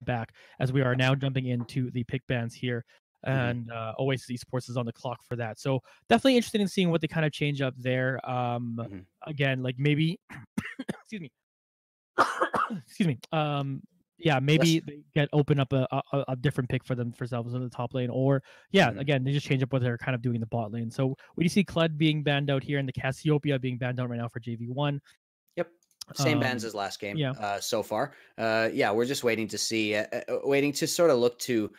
back, as we are now jumping into the pick bans here. And Oasis Esports is on the clock for that. So definitely interested in seeing what they kind of change up there. Again, like maybe, excuse me, excuse me. Yeah, maybe they open up a different pick for themselves in the top lane, or again, they just change up what they're kind of doing in the bot lane. So we see Kled being banned out here and the Cassiopeia being banned out right now for JV1. Yep. Same bans as last game so far. We're just waiting to see, waiting to sort of look to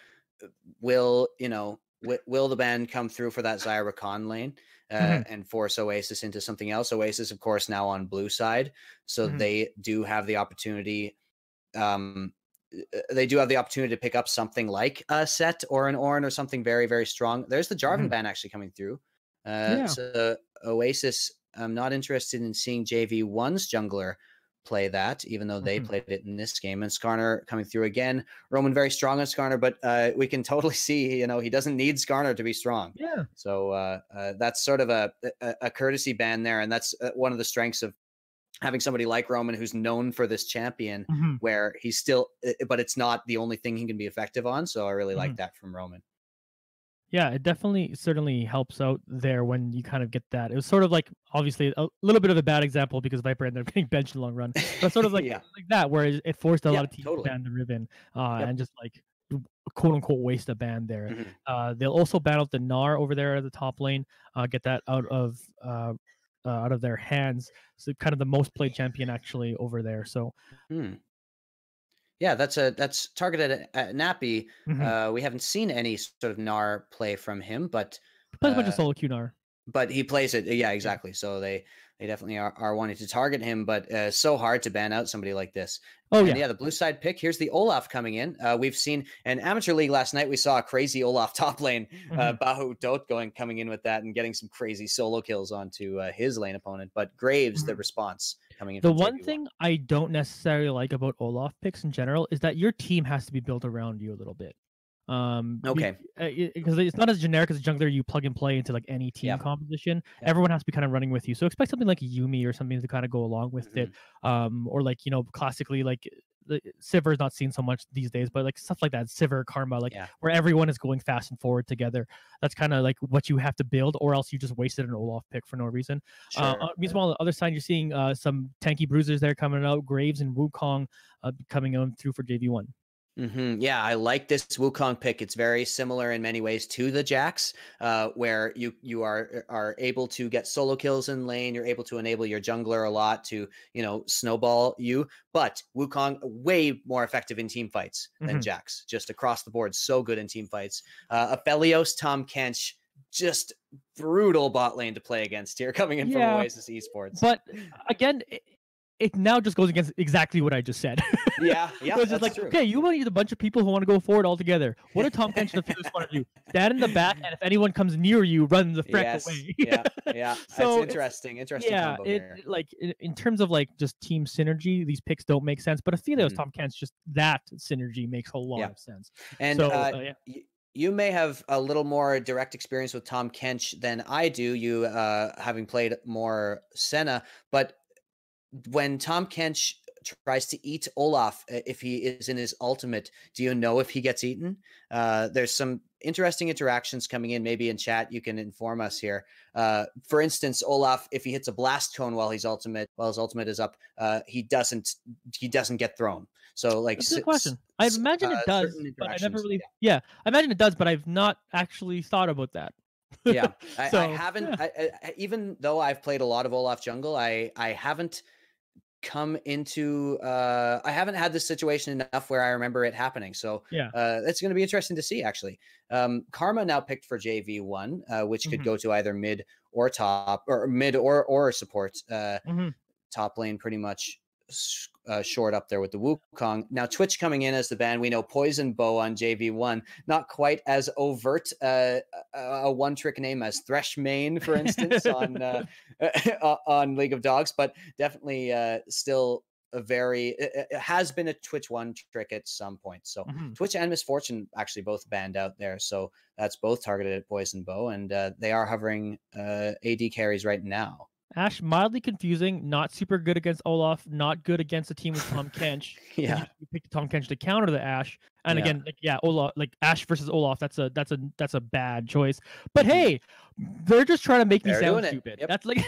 will the ban come through for that Zyra Rakan lane and force Oasis into something else. Oasis, of course, now on blue side, so they do have the opportunity. They do have the opportunity to pick up something like a Set or an Ornn or something very, very strong. There's the Jarvan ban actually coming through. So Oasis, I'm not interested in seeing JV1's jungler play that, even though they played it in this game. And Skarner coming through again. Roman very strong on Skarner, but we can totally see, he doesn't need Skarner to be strong. Yeah. So that's sort of a courtesy ban there, and that's one of the strengths of having somebody like Roman who's known for this champion, where he's still, but it's not the only thing he can be effective on. So I really like that from Roman. Yeah, it certainly helps out there when you kind of get that. It was sort of like, obviously, a little bit of a bad example because Viper ended up getting benched in the long run. But sort of like, like that, where it forced a lot of teams to ban the Riven and just like, quote unquote, waste a ban there. They'll also ban out the Gnar over there at the top lane, get that out of their hands. So kind of the most played champion actually over there. So. Yeah, that's targeted at Nappy. We haven't seen any sort of Gnar play from him, but he plays a bunch of solo Q Gnar. But he plays it, yeah, exactly. So they definitely are wanting to target him, but so hard to ban out somebody like this. The blue side pick. Here's the Olaf coming in. We've seen an amateur league last night. We saw a crazy Olaf top lane, Bahu Dot coming in with that and getting some crazy solo kills onto his lane opponent. But Graves, the response coming in. The one thing I don't necessarily like about Olaf picks in general is that your team has to be built around you a little bit. Because it's not as generic as a jungler you plug and play into like any team composition. Everyone has to be kind of running with you. So expect something like Yumi or something to kind of go along with it. Or like, classically, like Sivir is not seen so much these days, but like stuff like that, Sivir, Karma, like where everyone is going fast and forward together. That's kind of like what you have to build, or else you just wasted an Olaf pick for no reason. Meanwhile, on the other side, you're seeing some tanky bruisers there coming out, Graves and Wukong coming on through for JV1. Yeah, I like this Wukong pick. It's very similar in many ways to the Jax, where you are able to get solo kills in lane. You're able to enable your jungler a lot to snowball you. But Wukong way more effective in team fights than Jax, just across the board. So good in team fights. Aphelios, Tahm, Kench, just brutal bot lane to play against here, coming in from Oasis Esports. But again, it now just goes against exactly what I just said. Yeah, so it's just like, true. Okay, you want to use a bunch of people who want to go forward all together. What do Tahm, Kench, and Aphelios want to do? Stand in the back, and if anyone comes near you, run the frick away. Yeah. So it's interesting. Yeah, combo here. Like in terms of like just team synergy, these picks don't make sense. But Aphelios, Tahm, Kench, just that synergy makes a lot of sense. And so, you may have a little more direct experience with Tahm Kench than I do. You having played more Senna, but when Tahm Kench tries to eat Olaf, if he is in his ultimate, do you know if he gets eaten? There's some interesting interactions coming in. Maybe in chat you can inform us here. For instance, Olaf, if he hits a blast cone while his ultimate is up, he doesn't get thrown. So like, that's a good question. I imagine it does, but I never really. I imagine it does, but I've not actually thought about that. I haven't. Even though I've played a lot of Olaf jungle, I haven't come into I haven't had this situation enough where I remember it happening. So it's going to be interesting to see, actually. Karma now picked for JV1, which could go to either mid or top, or mid or support. Top lane pretty much short up there with the Wukong. Now Twitch coming in as the ban. We know Poison Bow on JV1, not quite as overt a one-trick name as Thresh Main, for instance, on League of Dogs, but definitely still a very, it has been a Twitch one trick at some point. So Twitch and Misfortune actually both banned out there. So that's both targeted at Poison Bow, and they are hovering AD carries right now. Ashe, mildly confusing, not super good against Olaf, not good against a team with Tahm Kench. Yeah. You picked Tahm Kench to counter the Ashe. And again, like, yeah, Olaf, like Ashe versus Olaf, that's a bad choice. But hey, they're just trying to make me sound stupid. Yep. That's like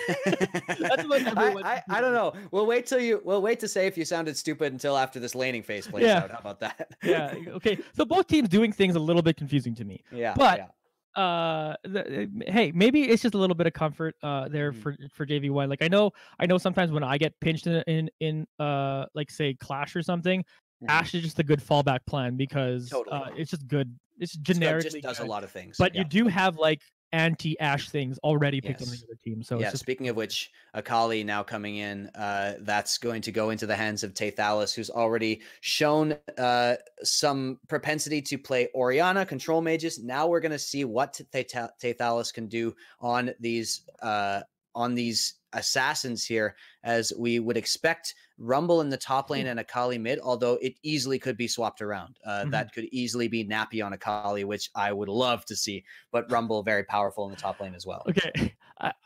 that's what everyone I don't know. We'll wait to say if you sounded stupid until after this laning phase plays out. How about that? Yeah. Okay. So both teams doing things a little bit confusing to me. Yeah. But hey, maybe it's just a little bit of comfort there for JV1. Like I know sometimes when I get pinched in like say Clash or something, Ashe is just a good fallback plan because it's just good. It's generically just does a lot of things. But you do have like anti-Ashe things already picked on the other team. So speaking of which, Akali now coming in, that's going to go into the hands of Taythalis, who's already shown some propensity to play Orianna control mages. Now we're going to see what Taythalis can do on these assassins here, as we would expect Rumble in the top lane and Akali mid, although it easily could be swapped around. That could easily be Nappy on Akali, which I would love to see, but Rumble very powerful in the top lane as well. Okay.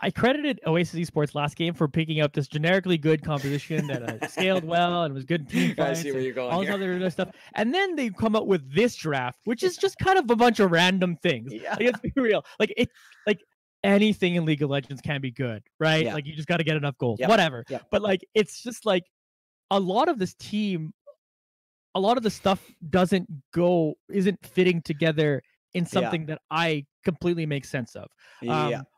I credited Oasis Esports last game for picking up this generically good composition that scaled well and was good team fights. I see where you're going all this other stuff. And then they come up with this draft, which is just kind of a bunch of random things. Yeah. Like, let's be real. Like anything in League of Legends can be good, right? Yeah. Like you just got to get enough gold, whatever. But like, it's just like a lot of this team, a lot of the stuff isn't fitting together in something that I completely make sense of.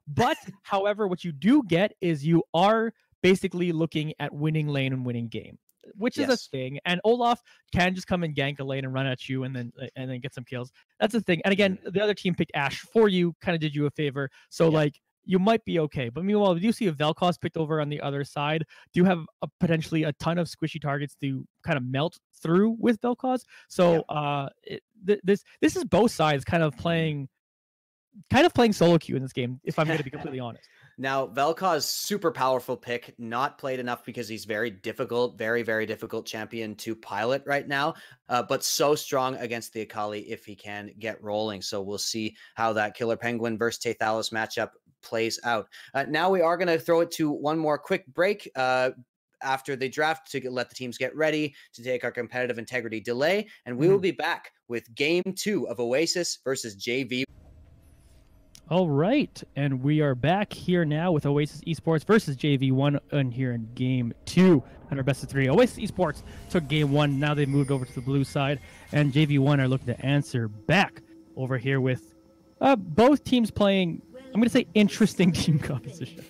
But however, what you do get is you are basically looking at winning lane and winning game, which is a thing. And Olaf can just come and gank a lane and run at you and then get some kills. That's a thing. And again, the other team picked Ashe for you, kind of did you a favor. So like you might be okay. But meanwhile, we do see a Vel'koz picked over on the other side. Do have potentially a ton of squishy targets to kind of melt through with Vel'koz. So this is both sides kind of playing solo queue in this game, if I'm going to be completely honest. Now, Vel'koz, super powerful pick, not played enough because he's very difficult, very, very difficult champion to pilot right now, but so strong against the Akali if he can get rolling. So we'll see how that Killer Penguin versus Taythalis matchup plays out. Now we are going to throw it to one more quick break after the draft to let the teams get ready to take our competitive integrity delay, and we will be back with Game 2 of Oasis versus JV. All right, and we are back here now with Oasis Esports versus JV1 and here in Game 2 on our best of 3. Oasis Esports took Game 1. Now they've moved over to the blue side, and JV1 are looking to answer back over here with both teams playing, I'm going to say, interesting team composition.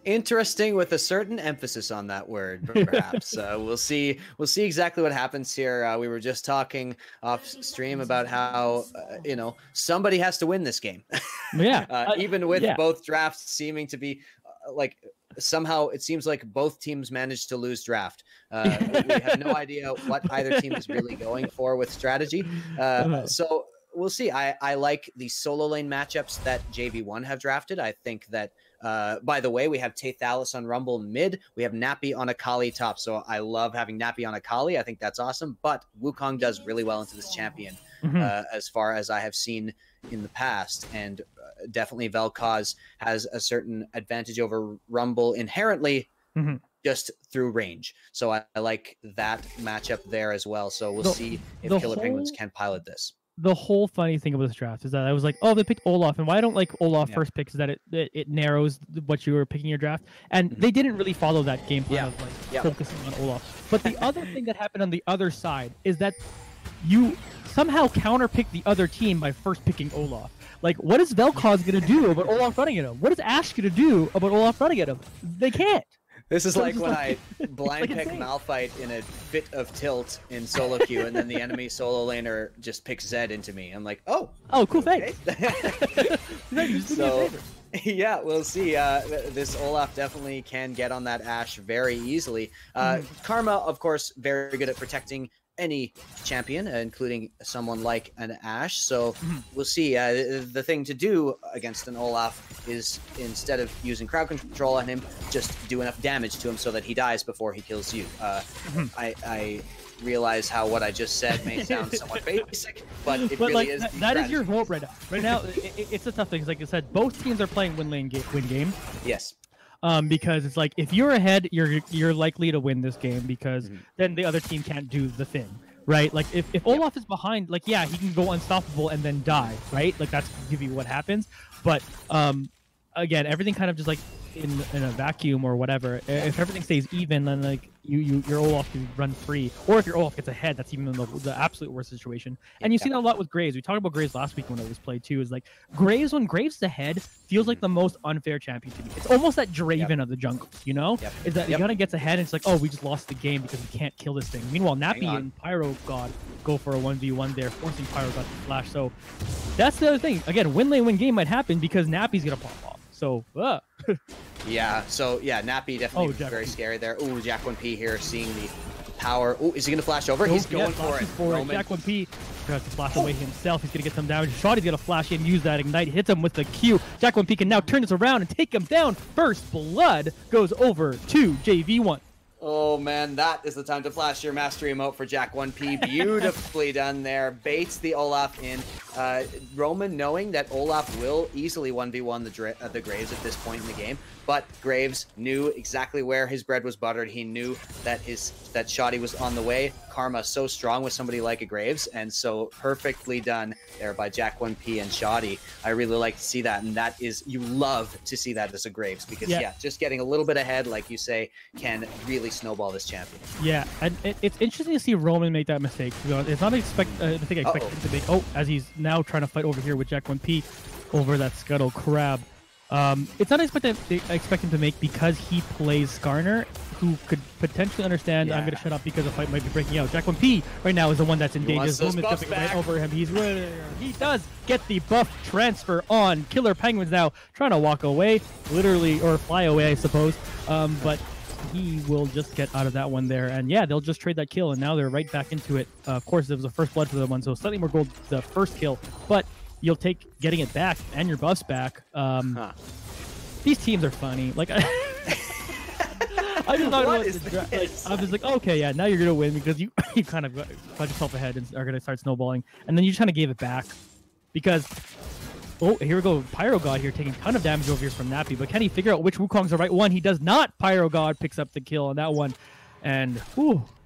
Interesting with a certain emphasis on that word, perhaps. We'll see exactly what happens here. We were just talking off stream about how somebody has to win this game. Even with both drafts seeming to be like somehow it seems like both teams managed to lose draft. We have no idea what either team is really going for with strategy. So we'll see. I like the solo lane matchups that JV1 have drafted. I think that by the way, we have Taythalis on Rumble mid. We have Nappy on Akali top. So I love having Nappy on Akali. I think that's awesome. But Wukong does really well into this champion as far as I have seen in the past. And definitely Vel'koz has a certain advantage over Rumble inherently just through range. So I like that matchup there as well. So we'll see if Killer Penguins can pilot this. The whole funny thing about this draft is that I was like, oh, they picked Olaf, and why I don't like Olaf first pick is that it narrows what you were picking your draft, and they didn't really follow that game plan of like focusing on Olaf. But the other thing that happened on the other side is that you somehow counterpick the other team by first picking Olaf. Like, what is Vel'koz gonna do about Olaf running at him? What is Ashe gonna do about Olaf running at him? They can't. This is like when I blind pick Malphite in a fit of tilt in solo queue, and then the enemy solo laner just picks Zed into me. I'm like, oh, cool, okay. Thanks. So, yeah, we'll see. This Olaf definitely can get on that Ashe very easily. Karma, of course, very good at protecting any champion, including someone like an Ashe. So we'll see. The thing to do against an Olaf is, instead of using crowd control on him, just do enough damage to him so that he dies before he kills you. I realize how what I just said may sound somewhat basic, but it really is. That is your hope right now. Right now, it's a tough thing. Like I said, both teams are playing win game. Yes. because it's like if you're ahead, you're likely to win this game because then the other team can't do the thing, right? Like if Olaf is behind, like yeah, he can go unstoppable and then die, right? Like that's give you what happens. But again, everything kind of just like in a vacuum or whatever. If everything stays even, then like your Olaf can run free, or if your Olaf gets ahead, that's even the absolute worst situation. And you see that a lot with Graves. We talked about Graves last week when it was played too. Is like Graves, when Graves is ahead, feels like the most unfair champion to me. It's almost that Draven of the jungle, you know? Is that he kind of gets ahead and it's like, oh, we just lost the game because we can't kill this thing. Meanwhile, Nappy and PyroGod go for a 1v1 there, forcing PyroGod to flash. So that's the other thing. Again, win lane win game might happen because Nappy's gonna pop off. So yeah, Nappy definitely very scary there. Ooh, Jack1P here seeing the power. Ooh, is he gonna flash over? He's going for it. Jack1P tries to flash away himself. He's gonna get some damage. Shotty's gonna flash in, use that ignite, hits him with the Q. Jack1P can now turn this around and take him down. First blood goes over to JV1. Oh man, that is the time to flash your mastery emote for Jack1P. Beautifully done there. Baits the Olaf in. Roman knowing that Olaf will easily 1v1 the Graves at this point in the game, but Graves knew exactly where his bread was buttered. He knew that that Shotty was on the way. Karma so strong with somebody like a Graves, and so perfectly done there by Jack1P and Shotty. I really like to see that, and that is, you love to see that as a Graves, because yeah, just getting a little bit ahead, like you say, can really snowball this champion. Yeah, and it's interesting to see Roman make that mistake. It's not the thing I expected him to make. Oh, as he's now trying to fight over here with Jack1P over that Scuttle Crab. It's not expect him to make because he plays Skarner, who could potentially understand I'm going to shut up because the fight might be breaking out. Jack1P right now is the one that's in danger. Roman's jumping right over him. He does get the buff transfer on. Killer Penguins now trying to walk away, literally, or fly away, I suppose. But he will just get out of that one there. And yeah, they'll just trade that kill, and now they're right back into it. Of course, it was the first blood for the one, so slightly more gold the first kill, but you'll take getting it back and your buffs back. These teams are funny. Like, I just thought I'm just like, okay, yeah, now you're gonna win because you kind of got yourself ahead and are gonna start snowballing, and then you just kind of gave it back because. Oh, here we go. PyroGod here taking a ton of damage over here from Nappy, but can he figure out which Wukong's the right one? He does not. PyroGod picks up the kill on that one, and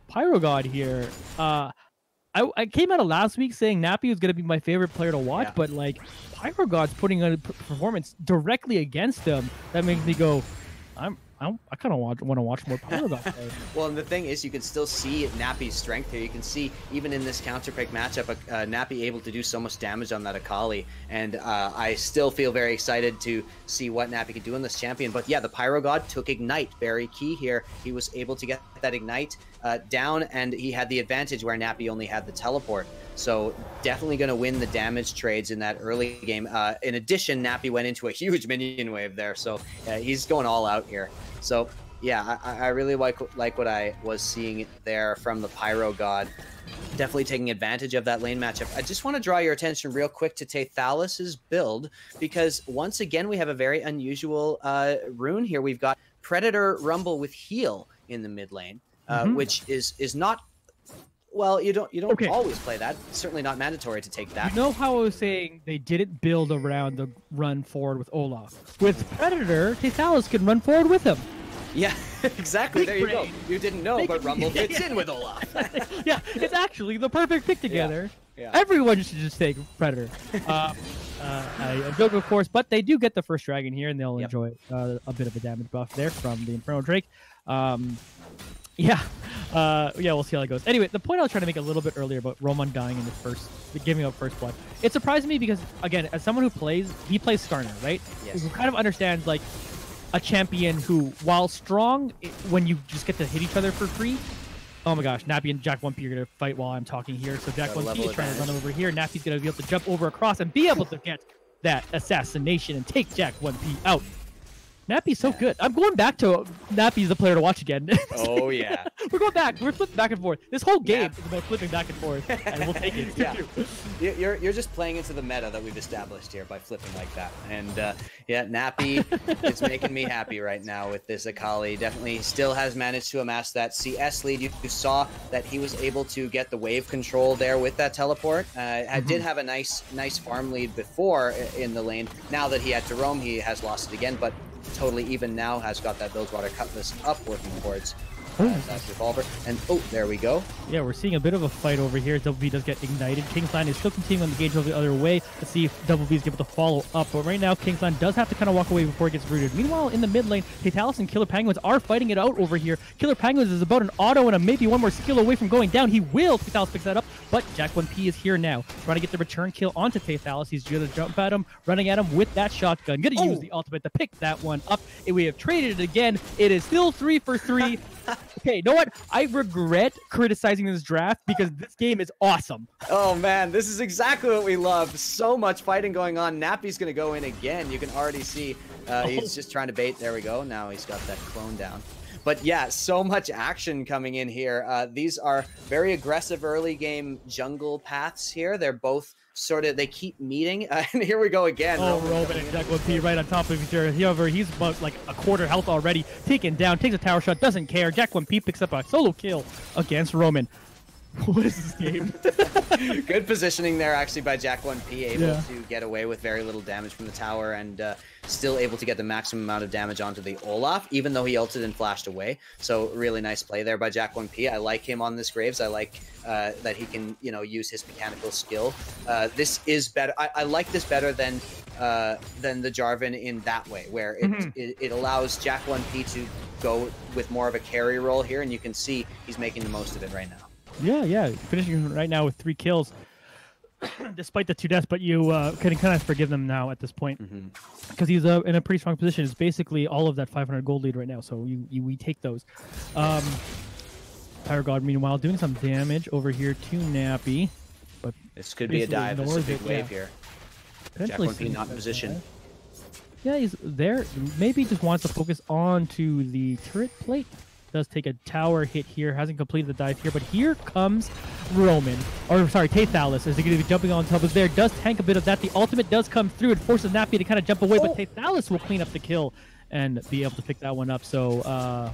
PyroGod here. I came out of last week saying Nappy was going to be my favorite player to watch, but like PyroGod's putting a performance directly against him that makes me go, I kind of want to watch more PyroGod play. Well, and the thing is, you can still see Nappy's strength here. You can see, even in this counter pick matchup, Nappy able to do so much damage on that Akali. And I still feel very excited to see what Nappy can do in this champion. But yeah, the PyroGod took Ignite, very key here. He was able to get that Ignite down, and he had the advantage where Nappy only had the teleport. So definitely going to win the damage trades in that early game. In addition, Nappy went into a huge minion wave there, so he's going all out here. So yeah, I really like what I was seeing there from the PyroGod. Definitely taking advantage of that lane matchup. I just want to draw your attention real quick to Taythalis' build, because once again we have a very unusual rune here. We've got Predator Rumble with heal in the mid lane, which is not. Well, you don't always play that. It's certainly not mandatory to take that. You know how I was saying they didn't build around the run forward with Olaf. With Predator, Taythalis can run forward with him. Yeah, exactly. There you go. You didn't know, but Rumble fits in with Olaf. Yeah, it's actually the perfect pick together. Yeah. Everyone should just take Predator. I joke, of course, but they do get the first dragon here, and they'll enjoy a bit of a damage buff there from the Inferno Drake. Yeah, we'll see how that goes. Anyway, the point I was trying to make a little bit earlier about Roman dying in the giving up first blood, it surprised me because, again, as someone who plays Skarner, right? Yes. Who kind of understands, like, a champion who, while strong, when you just get to hit each other for free. Oh my gosh, Nappy and Jack1P are going to fight while I'm talking here. So Jack1P is trying to run over here. Nappy's going to be able to jump over across and be able to get that assassination and take Jack1P out. Nappy's so good. I'm going back to Nappy's the player to watch again. Oh, yeah. We're going back. We're flipping back and forth. This whole game is about flipping back and forth, and we'll take it. Yeah. You're just playing into the meta that we've established here by flipping like that. And, yeah, Nappy is making me happy right now with this Akali. Definitely still has managed to amass that CS lead. You saw that he was able to get the wave control there with that teleport. Did have a nice farm lead before in the lane. Now that he had to roam, he has lost it again. But totally even now, has got that Bilgewater Cutlass up, working towards that revolver. And oh, there we go. Yeah, we're seeing a bit of a fight over here. Double V does get ignited. Kingsland is still continuing on the gauge over the other way. Let's see if Double V is able to follow up. But right now, Kingsland does have to kind of walk away before it gets rooted. Meanwhile, in the mid lane, Taythalis and Killer Penguins are fighting it out over here. Killer Penguins is about an auto and a maybe one more skill away from going down. He will. Taythalis picks that up, but Jack1P is here now, trying to get the return kill onto Taythalis. He's going to jump at him, running at him with that shotgun. Going to use the ultimate to pick that one up. And we have traded it again. It is still 3 for 3. Okay, you know what? I regret criticizing this draft because this game is awesome. Oh man, this is exactly what we love. So much fighting going on. Nappy's gonna go in again. You can already see he's just trying to bait. There we go. Now he's got that clone down. But yeah, so much action coming in here. These are very aggressive early game jungle paths here. They're both sort of, they keep meeting. And here we go again. Oh, Roman and Jack1P right on top of each other. He's about like a quarter health already. Taken down, takes a tower shot, doesn't care. Jack1P picks up a solo kill against Roman. What is this game? Good positioning there actually by Jack1P, able to get away with very little damage from the tower and still able to get the maximum amount of damage onto the Olaf, even though he ulted and flashed away. So really nice play there by Jack1P. I like him on this Graves. I like that he can, you know, use his mechanical skill. This is better. I like this better than the Jarvan in that way, where it allows Jack1P to go with more of a carry role here, and you can see he's making the most of it right now. Yeah, finishing right now with 3 kills, despite the 2 deaths. But you can kind of forgive them now at this point because he's in a pretty strong position. It's basically all of that 500 gold lead right now, so we take those. ThePyroGod, meanwhile, doing some damage over here to Nappy, but this could be a dive. This is a big wave here. Jack1P not in position. Yeah, he's there. Maybe just wants to focus on to the turret plate. Does take a tower hit here, hasn't completed the dive here, but here comes Roman, or sorry, Taythalis, as they're going to be jumping on top of there, does tank a bit of that. The ultimate does come through, it forces Nappy to kind of jump away, but Taythalis will clean up the kill and be able to pick that one up. So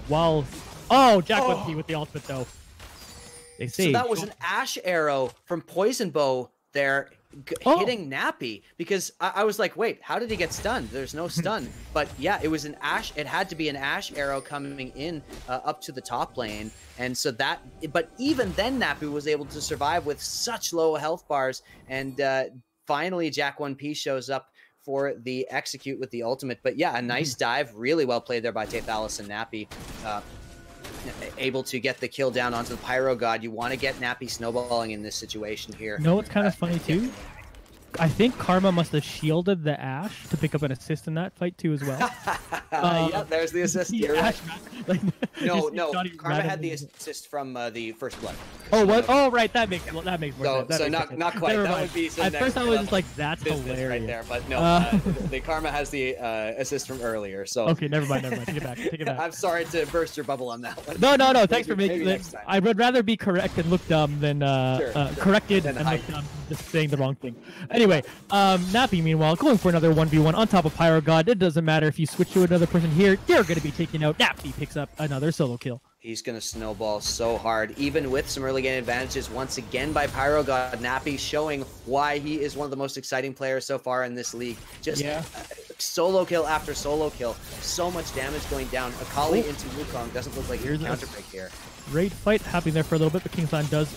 while, Jack1P with the ultimate though. They say, so that was an Ashe arrow from Poison Bow there, hitting Nappy, because I was like, wait, how did he get stunned? There's no stun. But yeah, it was an Ashe. It had to be an Ashe arrow coming in up to the top lane. And so that, but even then Nappy was able to survive with such low health bars. And finally Jack1P shows up for the execute with the ultimate. But yeah, a nice dive, really well played there by Taythalis and Nappy. Able to get the kill down onto the ThePyroGod. You want to get Nappy snowballing in this situation here. No, it's kind of funny too. I think Karma must have shielded the Ashe to pick up an assist in that fight too as well. Yeah, there's the assist. You're right. No, Karma had the assist assist from the first blood. Oh, what? Oh, right. That makes more sense. So not quite. That would be at first I was just like, that's hilarious right there. But no, the Karma has the assist from earlier. So okay, never mind. Take it back. I'm sorry to burst your bubble on that one. No. Thanks for making it. I would rather be correct and look dumb than corrected and look dumb, just saying the wrong thing. Anyway, Nappy, meanwhile, going for another 1v1 on top of ThePyroGod. It doesn't matter if you switch to another person here, you're going to be taken out. Nappy picks up another solo kill. He's going to snowball so hard, even with some early game advantages once again by ThePyroGod. Nappy showing why he is one of the most exciting players so far in this league. Just solo kill after solo kill. So much damage going down. Akali into Wukong doesn't look like here's a counter break here. Great fight happening there for a little bit, but Kingsland does.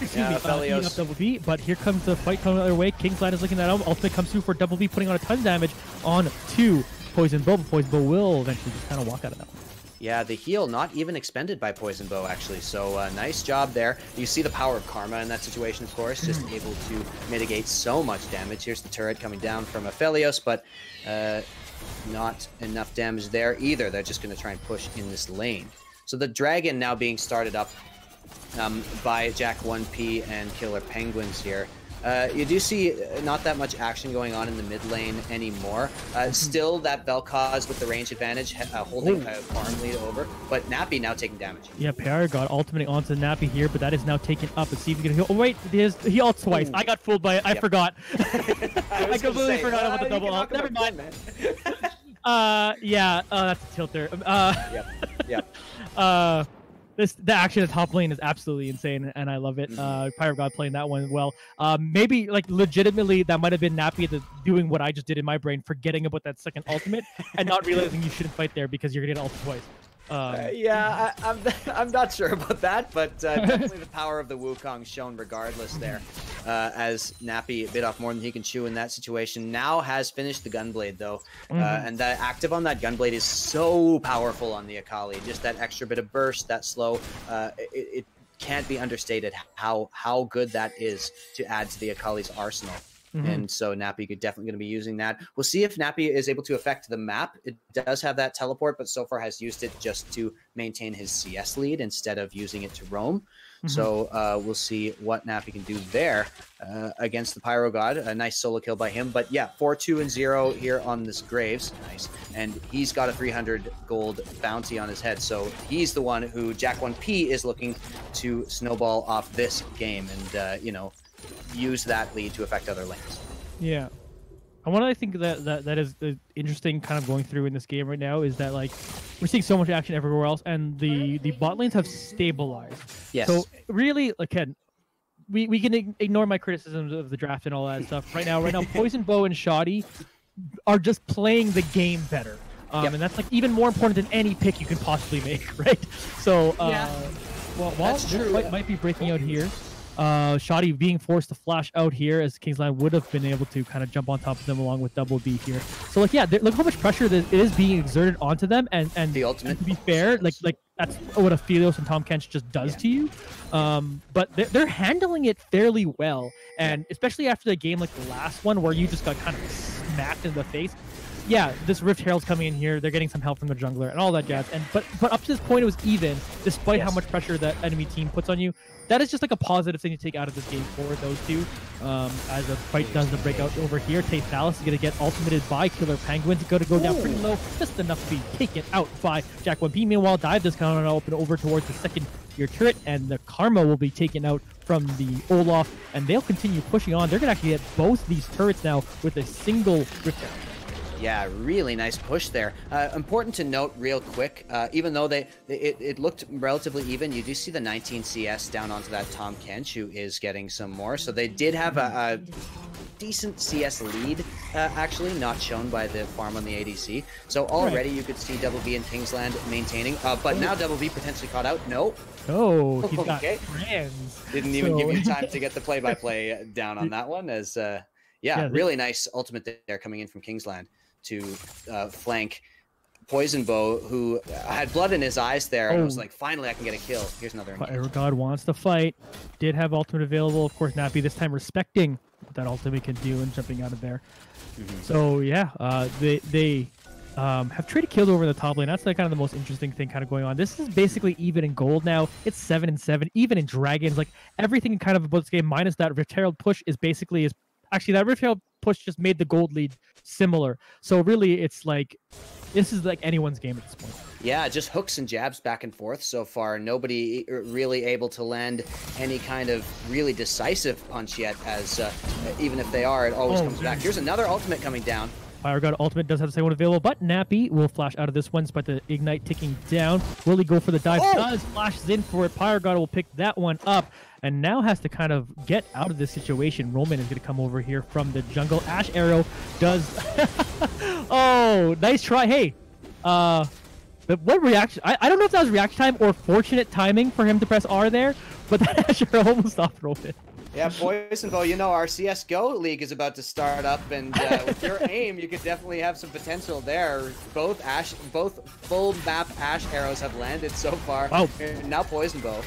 Aphelios. Double V, but here comes the fight coming the other way. Kingsland is looking at that. Ultimate comes through for Double V, putting on a ton of damage on to Poison Bow, but Poison Bow will eventually just kind of walk out of that one. Yeah, the heal not even expended by Poison Bow, actually. So nice job there. You see the power of Karma in that situation, of course, just able to mitigate so much damage. Here's the turret coming down from Aphelios, but not enough damage there either. They're just going to try and push in this lane. So the dragon now being started up by Jack1P and Killer Penguins here. You do see not that much action going on in the mid lane anymore. Still that Vel'koz with the range advantage holding a farm lead over, but Nappy now taking damage. Yeah, ThePyroGod ultimating onto Nappy here, but that is now taken up. Let's see if he can heal. Oh wait, he ults twice. I got fooled by it. I forgot. I completely forgot about the double ult. Never mind, man. That's a tilter. The action at top lane is absolutely insane, and I love it. PyroGod playing that one well. Maybe like legitimately that might have been Nappy doing what I just did in my brain, forgetting about that second ultimate and not realizing you shouldn't fight there because you're gonna get ulted twice. Yeah, I'm not sure about that, but definitely the power of the Wukong shown regardless there, as Nappy bit off more than he can chew in that situation. Now has finished the Gunblade though, and the active on that Gunblade is so powerful on the Akali. Just that extra bit of burst, that slow, it can't be understated how good that is to add to the Akali's arsenal. And so Nappy could definitely going to be using that. We'll see if Nappy is able to affect the map. It does have that teleport, but so far has used it just to maintain his CS lead instead of using it to roam. So we'll see what Nappy can do there against the PyroGod. A nice solo kill by him. But yeah, 4-2-0 here on this Graves. Nice. And he's got a 300 gold bounty on his head. So he's the one who Jack1P is looking to snowball off this game and, you know, use that lead to affect other lanes. Yeah. And what I think that is interesting kind of going through in this game right now is that like we're seeing so much action everywhere else and the bot lanes have stabilized. Yes. So really, again, we can ignore my criticisms of the draft and all that stuff. Right now, Poison Bow and Shotty are just playing the game better. And that's like even more important than any pick you can possibly make, right? So well, this fight might be breaking out here. Shotty being forced to flash out here as Kingsland would have been able to kind of jump on top of them along with Double B here. So like, yeah, look how much pressure that is being exerted onto them, and the ultimate. And to be fair, like that's what Aphelios and Tahm Kench just does to you. But they're handling it fairly well, and especially after the game like the last one where you just got kind of smacked in the face. Yeah, this Rift Herald's coming in here. They're getting some help from the jungler and all that jazz. And but up to this point, it was even, despite how much pressure that enemy team puts on you. That is just like a positive thing to take out of this game for those two. As the fight does the breakout over here, Taythalis is going to get ultimated by Killer Penguins. Going to go down pretty low, just enough to be taken out by Jack1P. Meanwhile, Dive does kind of open over towards the second tier turret, and the Karma will be taken out from the Olaf, and they'll continue pushing on. They're going to actually get both these turrets now with a single Rift Herald. Yeah, really nice push there. Important to note real quick, even though it looked relatively even, you do see the 19 CS down onto that Tahm Kench, who is getting some more. So they did have a decent CS lead, actually, not shown by the farm on the ADC. So already you could see Double B and Kingsland maintaining, but now Double B potentially caught out. No. Oh, he's got friends. Didn't even give you time to get the play-by-play down on that one, as, yeah, really nice ultimate there coming in from Kingsland to flank Poison Bow, who had blood in his eyes there, and was like, finally I can get a kill. Here's another PyroGod wants to fight. Did have ultimate available. Of course, Nappy this time respecting what that ultimate can do and jumping out of there. So, yeah, they have traded kills over the top lane. That's like kind of the most interesting thing kind of going on. This is basically even in gold now. It's 7-7, even in dragons. Like, everything kind of about this game, minus that Rift Herald push, is basically actually that Rift Herald push just made the gold lead similar. So really, it's like this is like anyone's game at this point. Yeah, just hooks and jabs back and forth so far. Nobody really able to land any kind of really decisive punch yet, as even if they are, it always comes back. Here's another ultimate coming down. PyroGod ultimate does have the same one available, but Nappy will flash out of this one despite the ignite ticking down. Will he go for the dive? Does, flashes in for it. PyroGod will pick that one up and now has to kind of get out of this situation. Roman is going to come over here from the jungle. Ashe arrow does... Oh, nice try. Hey, what reaction? I don't know if that was reaction time or fortunate timing for him to press R there, but that Ashe arrow almost stopped Roman. Yeah, Poison Bow, you know, our CSGO league is about to start up, and with your aim, you could definitely have some potential there. Both full map Ashe arrows have landed so far. Wow. Now Poison Bow.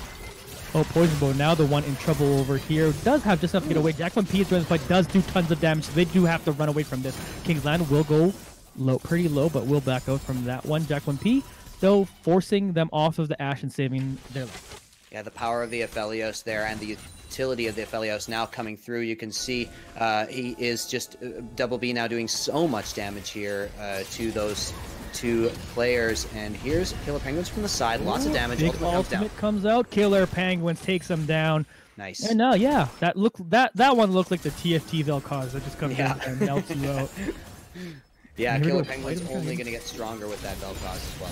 Oh, Poison Bow, now the one in trouble over here. Does have just enough to get away. Jack1P is doing this fight, does do tons of damage, so they do have to run away from this. Kingsland will go low, pretty low, but will back out from that one. Jack1P, though, forcing them off of the Ashe and saving their life. Yeah, the power of the Aphelios there and the utility of the Aphelios now coming through. You can see he is just Double B now doing so much damage here to those two players. And here's Killer Penguins from the side. Lots of damage. Big ultimate comes out. Killer Penguins takes him down. Nice. And yeah, that one looked like the TFT Vel'koz that just comes in and melts you out. Yeah, Killer Penguin's only going to get stronger with that Vel'koz as well.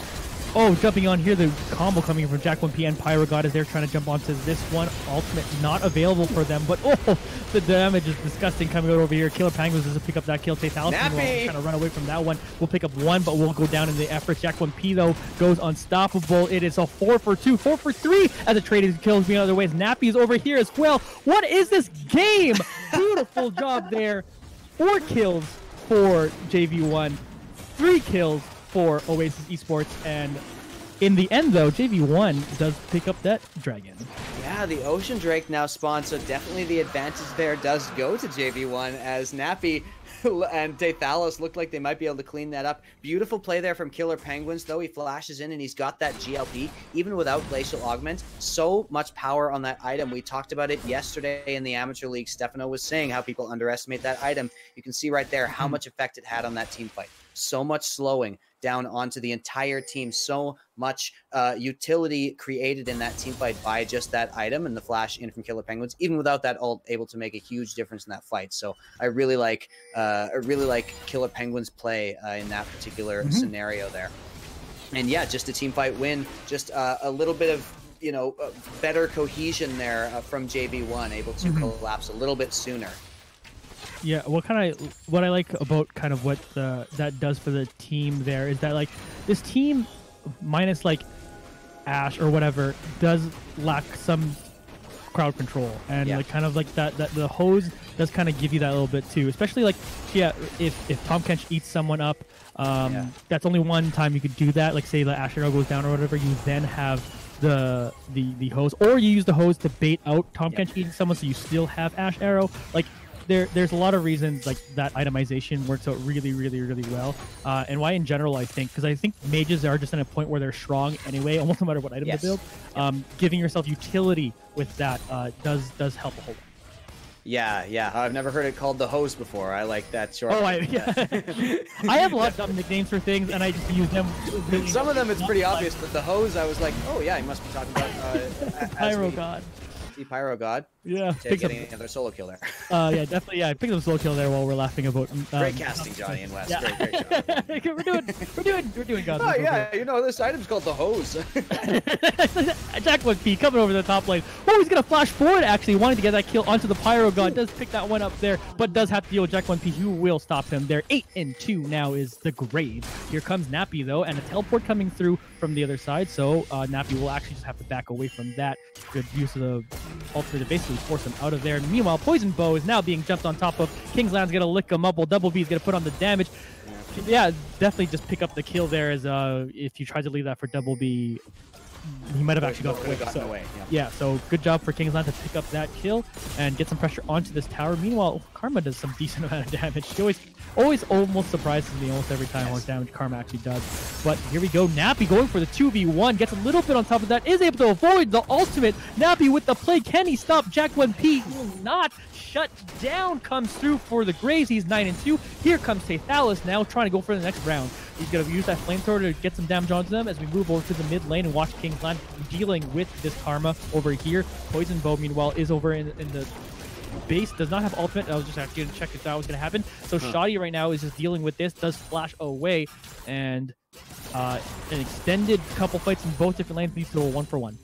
Oh, jumping on here, the combo coming from Jack1P and PyroGod as they're trying to jump onto this one. Ultimate not available for them, but oh, the damage is disgusting coming out over here. Killer Penguins doesn't pick up that kill. Taythalis trying to run away from that one. We'll pick up one, but we'll go down in the efforts. Jack1P, though, goes unstoppable. It is a 4 for 2, 4 for 3 as the trading kills being other ways. Nappy is over here as well. What is this game? Beautiful job there. 4 kills for JV1, 3 kills for Oasis Esports, and in the end, though, JV1 does pick up that dragon. Yeah, the Ocean Drake now spawned, so definitely the advantage there does go to JV1 as Nappy and Taythalis look like they might be able to clean that up. Beautiful play there from Killer Penguins, though. He flashes in and he's got that GLP, even without Glacial Augment. So much power on that item. We talked about it yesterday in the Amateur League. Stefano was saying how people underestimate that item. You can see right there how much effect it had on that team fight. So much slowing down onto the entire team, so much utility created in that team fight by just that item and the flash in from Killer Penguins, even without that ult, able to make a huge difference in that fight. So I really like Killer Penguins play in that particular scenario there. And yeah, just a team fight win, just a little bit of, you know, better cohesion there from JV1, able to collapse a little bit sooner. Yeah, what I like about kind of what that does for the team there is that, like, this team minus like Ashe or whatever does lack some crowd control, and like kind of like that the hose does kind of give you that a little bit too, especially like if Tahm Kench eats someone up, that's only one time you could do that, like say the Ashe arrow goes down or whatever, you then have the hose, or you use the hose to bait out Tahm Kench eating someone so you still have Ashe arrow. Like there's a lot of reasons like that itemization works out really, really, really well. And why in general, I think, because I think mages are just at a point where they're strong anyway, almost no matter what item they build. Giving yourself utility with that does help a whole lot. Yeah. I've never heard it called the hose before. I like that short. Oh, I have a lot of dumb nicknames for things, and I just use them. Some of them it's pretty obvious, but the hose, I was like, oh yeah, he must be talking about ThePyroGod. ThePyroGod. Yeah, getting another solo kill there. Yeah, definitely. Yeah, pick up a solo kill there while we're laughing about. Great casting, Johnny and Wes. Yeah. Great job. we're doing God. Oh yeah, you know this item's called the hose. Jack1P coming over the top lane. Oh, he's gonna flash forward. Actually, wanting to get that kill onto the ThePyroGod. Does pick that one up there, but does have to deal with Jack1P, who will stop him there. 8-2 now is the grave. Here comes Nappy though, and a teleport coming through from the other side. So Nappy will actually just have to back away from that. Good use of the ultimate to basically force him out of there. Meanwhile, Poison Bow is now being jumped on top of. Kingsland's gonna lick him up while Double B is gonna put on the damage. Yeah, definitely just pick up the kill there, as if you tried to leave that for Double B, he might have actually gotten away. Yeah, so good job for Kingsland to pick up that kill and get some pressure onto this tower. Meanwhile, Karma does some decent amount of damage. She always almost surprises me almost every time how much damage Karma actually does. But here we go. Nappy going for the 2v1. Gets a little bit on top of that. Is able to avoid the ultimate. Nappy with the play. Can he stop Jack1P? Will not. Shut down comes through for the Graves. He's 9-2. Here comes Taythalis now trying to go for the next round. He's going to use that flamethrower to get some damage onto them as we move over to the mid lane and watch Kingsland dealing with this Karma over here. Poison Bow, meanwhile, is over in the base. Does not have ultimate. I was just actually going to check if that was going to happen. So Shotty right now is just dealing with this. Does flash away. And an extended couple fights in both different lanes leads to a 1-for-1.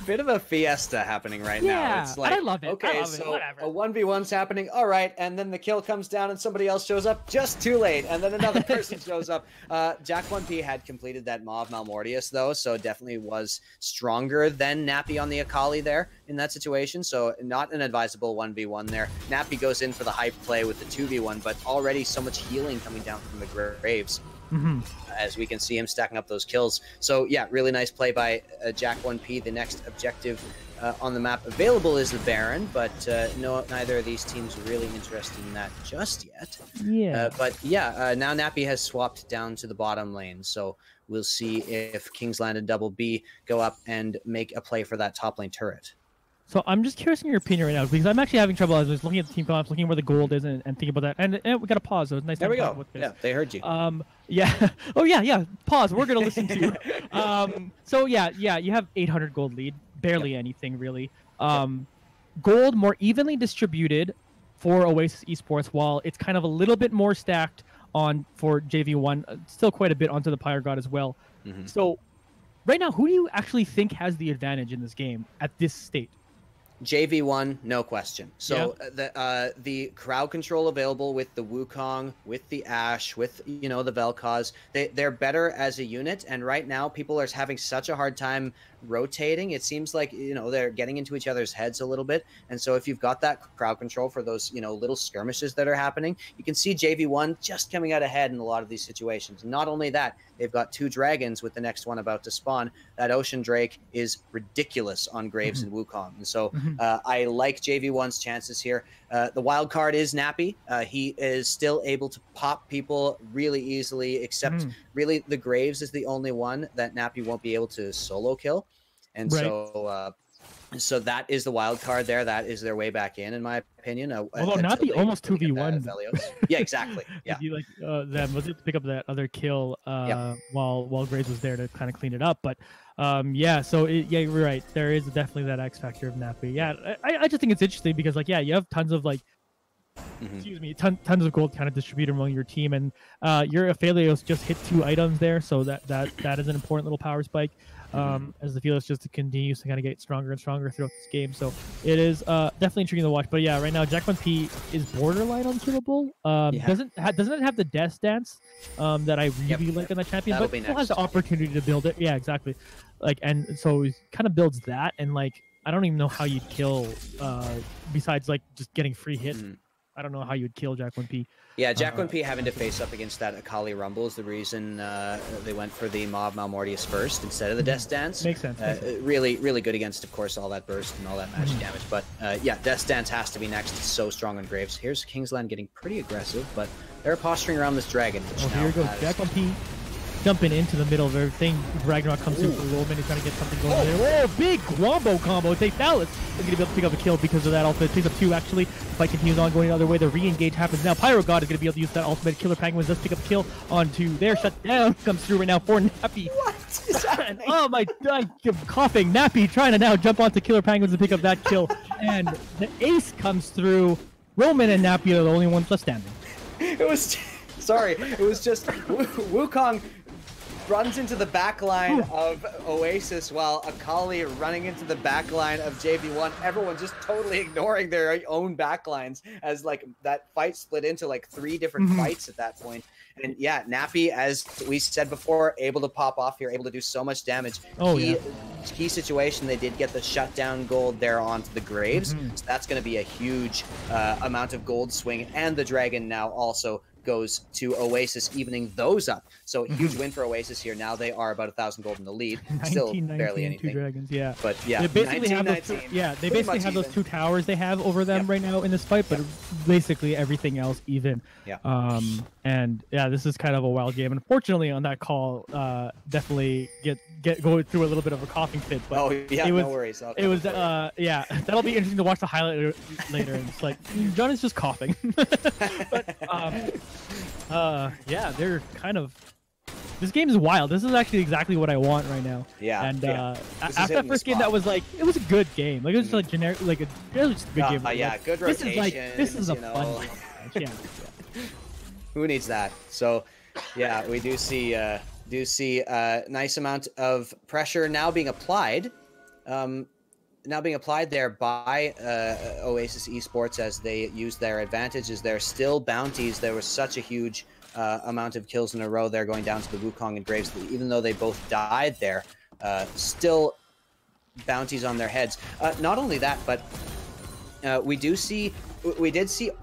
Bit of a fiesta happening right now. It's like, I love it. Okay, so a 1v1's happening. All right, and then the kill comes down and somebody else shows up just too late, and then another person shows up. Jack1P had completed that Maw of Malmortius though, so definitely was stronger than Nappy on the Akali there in that situation. So not an advisable 1v1 there. Nappy goes in for the hype play with the 2v1, but already so much healing coming down from the Graves. As we can see him stacking up those kills. So yeah, really nice play by Jack1P. The next objective on the map available is the Baron, but neither of these teams are really interested in that just yet. But yeah, now Nappy has swapped down to the bottom lane, so we'll see if Kingsland and Double B go up and make a play for that top lane turret. So I'm just curious in your opinion right now, because I'm actually having trouble. I was looking at the team comps, looking where the gold is, and thinking about that. And we got to pause. So it's nice. There we go. Yeah, they heard you. Yeah. Oh yeah. Pause. We're gonna listen to you. So yeah. You have 800 gold lead. Barely anything really. Gold more evenly distributed for Oasis Esports, while it's kind of a little bit more stacked on for JV1, still quite a bit onto ThePyroGod as well. So right now, who do you actually think has the advantage in this game at this state? JV1, no question. So the crowd control available with the Wukong, with the Ashe, with the Vel'koz, they're better as a unit. And right now, people are having such a hard time rotating. It seems like they're getting into each other's heads a little bit. And so if you've got that crowd control for those little skirmishes that are happening, you can see JV1 just coming out ahead in a lot of these situations. And not only that, they've got 2 dragons with the next one about to spawn. That Ocean Drake is ridiculous on Graves and Wukong. And so I like JV1's chances here. The wild card is Nappy. He is still able to pop people really easily, except really the Graves is the only one that Nappy won't be able to solo kill. And so that is the wild card there. That is their way back in my opinion. Although Nappy almost 2v1. Yeah, exactly. Yeah. You them was it to pick up that other kill while Graves was there to kind of clean it up, but yeah. So you're right. There is definitely that X factor of Nappy. Yeah, I just think it's interesting because you have tons of excuse me, tons of gold kind of distributed among your team, and your Aphelios just hit 2 items there, so that is an important little power spike. As the Aphelios just continues to kind of get stronger and stronger throughout this game, so it is definitely intriguing to watch. But yeah, right now Jack1P is borderline unkillable. Doesn't it have the death dance that I really like on that champion, but still has the opportunity to build it. Yeah, exactly. And so he kind of builds that, and I don't even know how you'd kill besides just getting free hit. I don't know how you would kill Jack1P. Yeah, Jack1P having to face up against that Akali Rumble is the reason they went for the Mob Malmortius first instead of the Death Dance. Makes sense. Really, really good against, of course, all that burst and all that magic damage. But yeah, Death Dance has to be next. It's so strong on Graves. Here's Kingsland getting pretty aggressive, but they're posturing around this dragon. Here goes Jack1P jumping into the middle of everything. Ragnarok comes through for Roman. He's trying to get something going there. Whoa, big combo. Taythalis is going to be able to pick up a kill because of that ultimate. Picks up 2, actually. The fight continues on, going the other way. The re-engage happens now. PyroGod is going to be able to use that ultimate. Killer penquinz does pick up a kill onto there. Shut down. Comes through right now for Nappy. What is happening? Oh my God, I'm coughing. Nappy trying to now jump onto Killer penquinz to pick up that kill. And the ace comes through. Roman and Nappy are the only ones left standing. It was just Wukong runs into the back line of Oasis while Akali running into the back line of JV1. Everyone just totally ignoring their own back lines as that fight split into 3 different fights at that point. And yeah, Nappy, as we said before, able to pop off here, able to do so much damage. Key situation, they did get the shutdown gold there onto the Graves. So that's going to be a huge amount of gold swing. And the dragon now also goes to Oasis, evening those up. So huge win for Oasis here. Now they are about 1,000 gold in the lead. Still barely anything. 2 dragons, yeah. But yeah, they basically have those 2 towers they have over them right now in this fight, but basically everything else even. Yeah. And yeah, this is kind of a wild game. Unfortunately, on that call, definitely go through a little bit of a coughing fit. But no worries. It was yeah, that'll be interesting to watch the highlight later. And it's John is just coughing. But yeah, they're kind of. This game is wild. This is actually exactly what I want right now. Yeah. And after that first game, that was it was a good game. It was just generic, it was just a good game. Yeah, good rotation. This is a fun game. Yeah. Who needs that? So, yeah, we do see a nice amount of pressure now being applied. There by Oasis Esports as they use their advantages. There are still bounties. There was such a huge amount of kills in a row there going down to the Wukong and Graves. Even though they both died there, still bounties on their heads. Not only that, but we did see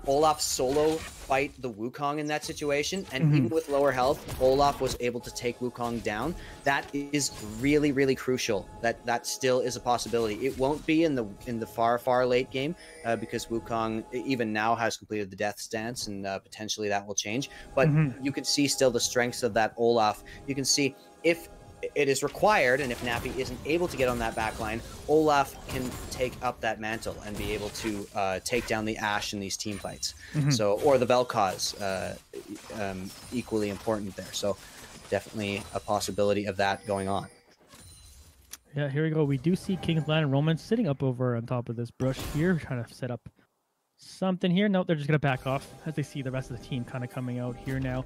Olaf solo fight the Wukong in that situation, and even with lower health, Olaf was able to take Wukong down. That is really, really crucial. That still is a possibility. It won't be in the far late game because Wukong even now has completed the death stance, and potentially that will change. But you can see still the strengths of that Olaf. You can see if it is required, and if Nappy isn't able to get on that back line, Olaf can take up that mantle and be able to take down the Ashe in these team fights. So, or the Vel'koz, equally important there. So definitely a possibility of that going on. Yeah, here we go. We do see Kingsland and Roman sitting up over on top of this brush here, trying to set up something here. No, they're just going to back off as they see the rest of the team kind of coming out here now.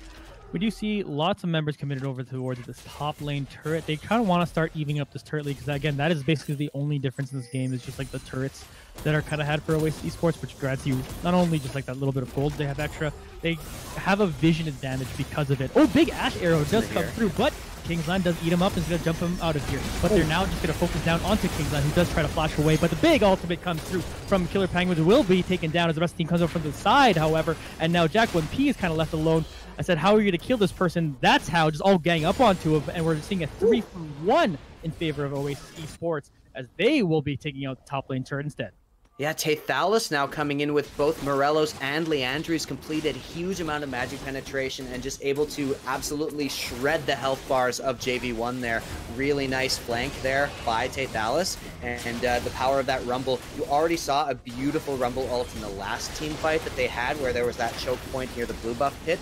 We do see lots of members committed over towards this top lane turret. They kind of want to start evening up this turret league because, again, that is basically the only difference in this game is just like the turrets that are kind of had for Oasis Esports, which grants you not only just like that little bit of gold they have extra, they have a vision advantage because of it. Oh, big Ashe arrow does come through, but Kingsland does eat him up and is going to jump him out of here. But they're now just going to focus down onto Kingsland, who does try to flash away. But the big ultimate comes through from Killer Penguins, will be taken down as the rest of the team comes over from the side, however. And now Jack1P is kind of left alone. I said, how are you going to kill this person? That's how, just all gang up onto him. And we're seeing a 3-for-1 in favor of Oasis Esports, as they will be taking out the top lane turret instead. Yeah, Taythalis now coming in with both Morelos and Leandri's completed huge amount of magic penetration and just able to absolutely shred the health bars of JV1 there. Really nice flank there by Taythalis, and the power of that Rumble. You already saw a beautiful Rumble ult in the last team fight that they had where there was that choke point near the blue buff pit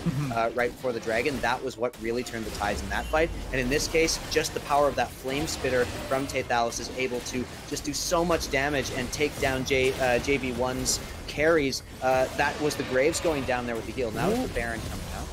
right before the dragon. That was what really turned the tides in that fight. And in this case, just the power of that flame spitter from Taythalis is able to just do so much damage and take down JV1's carries. That was the Graves going down there with the heal. Now it's the Baron coming out.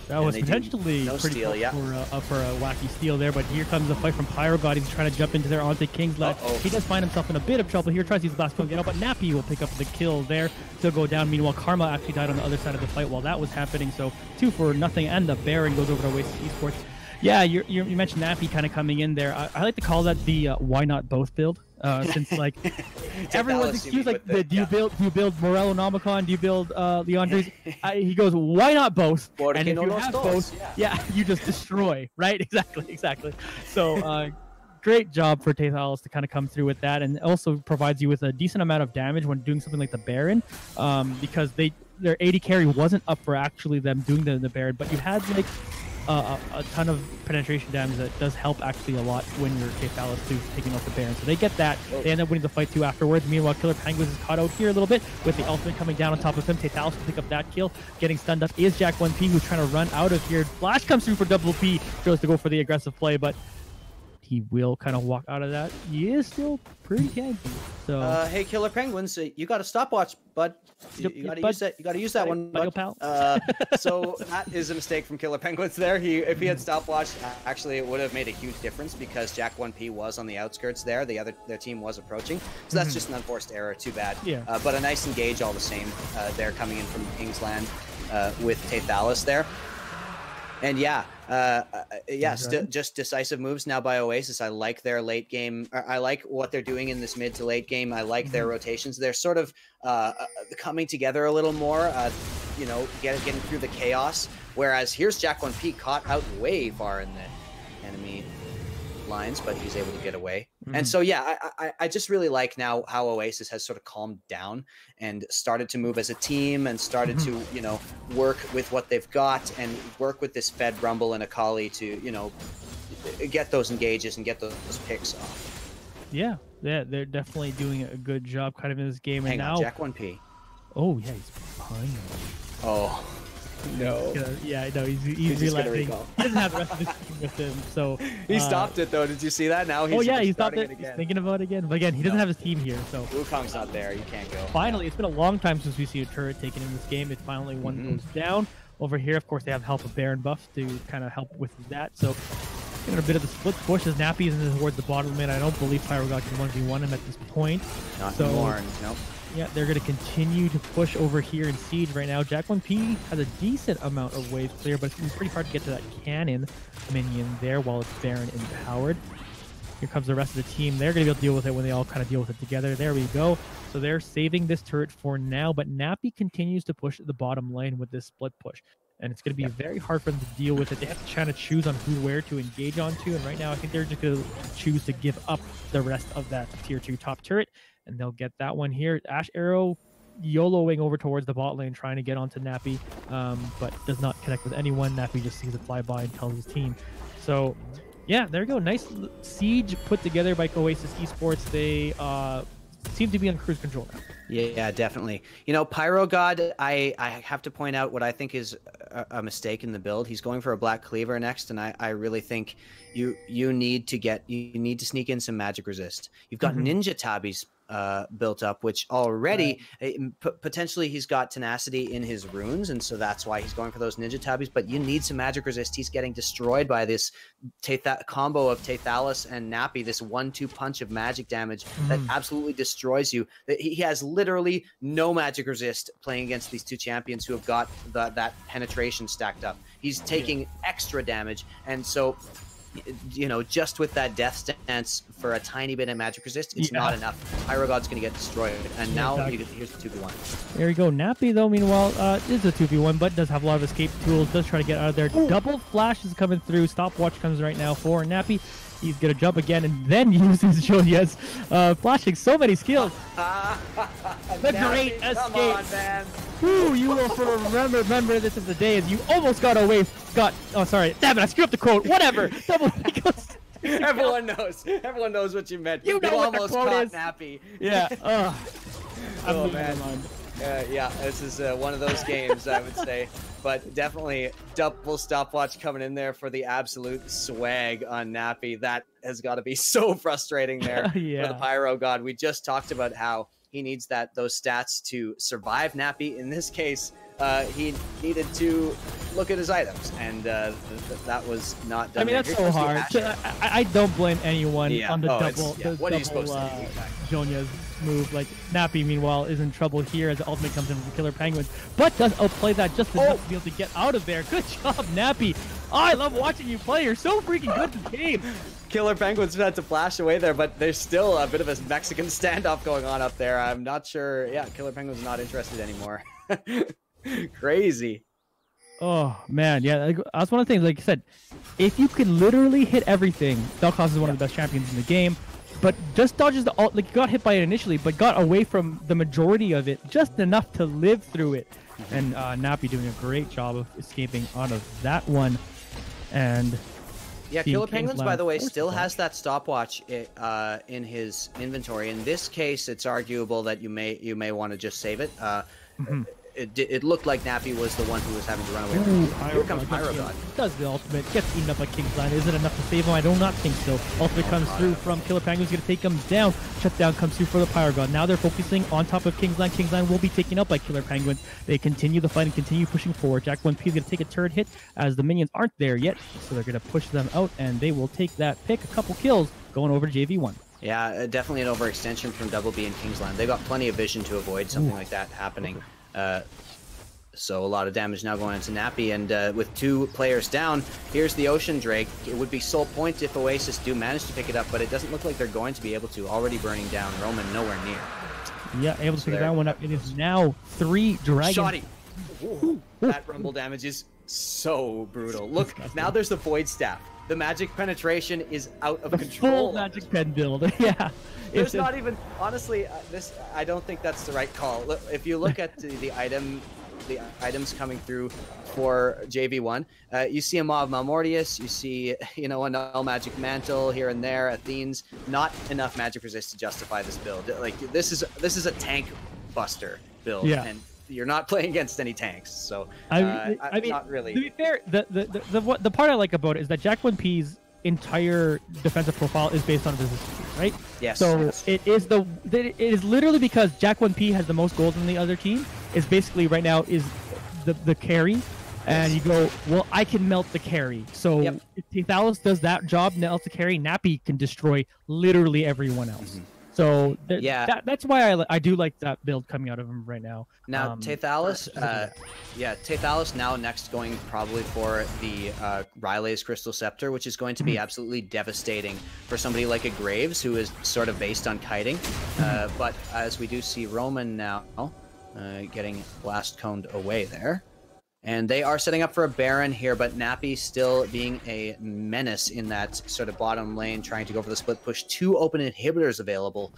That was potentially pretty steal, for a wacky steal there, but here comes the fight from PyroGod. He's trying to jump into there onto Kingsland. He does find himself in a bit of trouble here. Tries to use the last point get out, but Nappy will pick up the kill there. Still go down. Meanwhile, Karma actually died on the other side of the fight while that was happening. So 2-for-0, and the Baron goes over to Oasis Esports. Yeah, you mentioned Nappy kind of coming in there. I like to call that the why not both build. Since like everyone's accused, like do you build Morello Nomicon, do you build Leandri's? He goes, why not both? And if you have both, you just destroy, right? Exactly. So great job for Taythalis to kind of come through with that, and also provides you with a decent amount of damage when doing something like the Baron, because their AD carry wasn't up for actually them doing the Baron, but you had like a ton of penetration damage that does help actually a lot when you're Taythalis too, taking out the Baron. So they get that. They end up winning the fight too afterwards. Meanwhile, Killer Penguins is caught out here a little bit with the ultimate coming down on top of him. Taythalis will pick up that kill. Getting stunned up is Jack1P, who's trying to run out of here. Flash comes through for Double P. Tries to go for the aggressive play, but he will kind of walk out of that. He is still pretty tanky. So hey, Killer Penguins, you got a stopwatch, bud. You got to use that one, bud. So that is a mistake from Killer Penguins there. If he had stopwatch, actually it would have made a huge difference because Jack1P was on the outskirts there. Their team was approaching, so that's just an unforced error. Too bad. Yeah. But a nice engage all the same. They're coming in from Kingsland with Taythalis there. And just decisive moves now by Oasis. I like their late game. I like what they're doing in this mid to late game. I like their rotations. They're sort of coming together a little more, getting through the chaos. Whereas here's Jack1P caught out way far in the enemy lines, but he's able to get away. And so I just really like now how Oasis has sort of calmed down and started to move as a team and started to work with what they've got and work with this Fed Rumble and Akali to get those engages and get those picks off. Yeah, they're definitely doing a good job kind of in this game. Hang on, Jack1P. Oh yeah, he's behind. Oh no. Yeah, no, he's realizing he doesn't have the rest of his team with him. So he stopped it though. Did you see that? Now he's he stopped it. He's thinking about it again. But again, he doesn't have his team here. So Wukong's not there. You can't go. Finally, it's been a long time since we see a turret taken in this game. It finally one goes down. Over here, of course, they have help of Baron buff to kind of help with that. So getting a bit of the split push as Nappy is towards the bottom lane. I don't believe PyroGod can 1v1 him at this point. Not anymore. Nope. Yeah, they're going to continue to push over here in Siege right now. Jack1P has a decent amount of waves clear, but it's going to be pretty hard to get to that cannon minion there while it's Baron empowered. Here comes the rest of the team. They're going to be able to deal with it when they all kind of deal with it together. There we go. So they're saving this turret for now, but Nappy continues to push the bottom lane with this split push. And it's going to be very hard for them to deal with it. They have to try to choose on where to engage onto. And right now, I think they're just going to choose to give up the rest of that tier 2 top turret. And they'll get that one here. Ashe arrow YOLOing over towards the bot lane, trying to get onto Nappy, but does not connect with anyone. Nappy just sees it fly by and tells his team. So, yeah, there we go. Nice siege put together by Oasis Esports. They seem to be on cruise control now. Yeah, definitely. PyroGod, I have to point out what I think is a mistake in the build. He's going for a Black Cleaver next, and I really think you need to sneak in some magic resist. You've got Ninja Tabbies built up, which already potentially he's got tenacity in his runes, and so that's why he's going for those ninja tabbies. But you need some magic resist. He's getting destroyed by this combo of Taythalis and Nappy, this 1-2 punch of magic damage that absolutely destroys you. He has literally no magic resist playing against these two champions who have got that penetration stacked up. He's taking extra damage, and so, you know, just with that death stance for a tiny bit of magic resist, it's not enough. PyroGod's going to get destroyed, and now here's the 2v1. There you go. Nappy, though, meanwhile, is a 2v1, but does have a lot of escape tools, does try to get out of there. Double flash is coming through. Stopwatch comes right now for Nappy. He's going to jump again and then use his Jolia's flashing so many skills. The great escape. Come on, man. Woo, you will remember this is the day as you almost got away. Oh, sorry. Damn it, I screwed up the quote. Whatever. Double Everyone knows. Everyone knows what you meant. You know what almost the quote caught is. Nappy. Yeah. Oh, man. Yeah, this is one of those games, I would say. But definitely double stopwatch coming in there for the absolute swag on Nappy. That has got to be so frustrating there for the PyroGod. We just talked about how he needs those stats to survive Nappy. In this case, he needed to look at his items, and that was not done. I mean, that's so hard. I don't blame anyone on the double. What are you supposed to do? Jonya's move. Like, Nappy, meanwhile, is in trouble here as the ultimate comes in from Killer Penguins, but does outplay that just enough to be able to get out of there. Good job, Nappy. Oh, I love watching you play. You're so freaking good at the game. Killer Penguins had to flash away there, but there's still a bit of a Mexican standoff going on up there. I'm not sure. Yeah, Killer Penguins not interested anymore. Crazy. Oh man, yeah, that's one of the things. Like I said, if you can literally hit everything, Vel'koz is one of the best champions in the game. But just dodges the ult. Like, you got hit by it initially, but got away from the majority of it, just enough to live through it. And Nappy doing a great job of escaping out of that one. And yeah, Killer Penguins, by the way, still has that stopwatch in his inventory. In this case, it's arguable that you may want to just save it. It looked like Nappy was the one who was having to run away. Here comes PyroGod. Does the ultimate. Gets eaten up by Kingsland. Is it enough to save him? I do not think so. Ultimate comes through from Killer Penguins. Going to take him down. Shutdown comes through for the PyroGod. Now they're focusing on top of Kingsland. Kingsland will be taken up by Killer Penguins. They continue the fight and continue pushing forward. Jack1P is going to take a turret hit as the minions aren't there yet. So they're going to push them out and they will take that pick. A couple kills going over to JV1. Yeah, definitely an overextension from Double B and Kingsland. They got plenty of vision to avoid something like that happening. So a lot of damage now going into Nappy, and with 2 players down, here's the Ocean Drake. It would be soul point if Oasis do manage to pick it up, but it doesn't look like they're going to be able to. Already burning down Roman, nowhere near. Yeah, able to pick that one up. It is now 3 dragons. Shotty. That rumble damage is so brutal. Look, now there's the Void Staff. The magic penetration is out of control. Full magic pen build. Yeah. There's not even, honestly, I don't think that's the right call. Look, if you look at the items coming through for JV1, you see a Maw of Malmortius, you see, you know, a Null Magic Mantle here and there, Athene's. Not enough magic resist to justify this build. Like, this is a tank buster build, and you're not playing against any tanks, so I mean, not really. To be fair, the part I like about it is that Jack1P's entire defensive profile is based on resistance, right? Yes. So it is literally because Jack1P has the most gold than the other team. Is basically right now is the carry, and you go, well, I can melt the carry. So if Taythalis does that job, melts the carry, Nappy can destroy literally everyone else. So that's why I do like that build coming out of him right now. Now Taythalis, Taythalis now next going probably for the Riley's Crystal Scepter, which is going to be absolutely devastating for somebody like a Graves, who is sort of based on kiting. But as we do see Roman now getting blast coned away there. And they are setting up for a Baron here, but Nappy still being a menace in that sort of bottom lane, trying to go for the split push. 2 open inhibitors available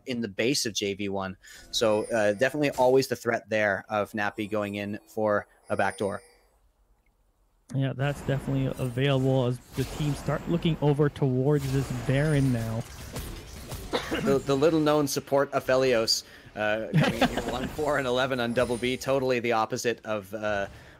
in the base of JV1. So definitely always the threat there of Nappy going in for a backdoor. Yeah, that's definitely available as the team start looking over towards this Baron now. The little-known support Aphelios coming in here 1-4 and 11 on Double B, totally the opposite of